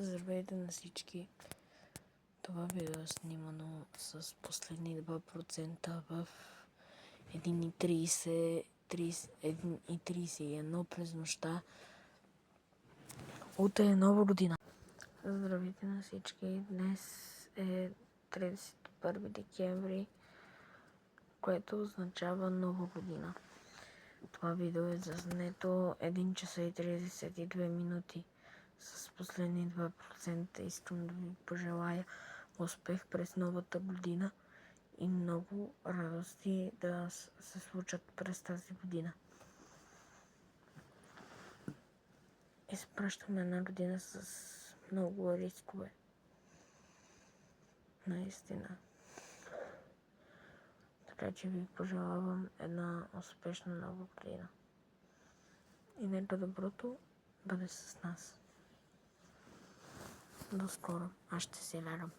Здравейте на всички! Това видео е снимано с последни 2% в 1:31 през нощта. Утре е нова година. Здравейте на всички! Днес е 31 декември, което означава нова година. Това видео е заснето 1 часа и 32 минути. С последни 2% искам да ви пожелая успех през новата година и много радости да се случат през тази година. Изпращаме една година с много рискове. Наистина. Така че ви пожелавам една успешна нова година. И нека доброто бъде с нас. До скоро. Аз ще се лягам.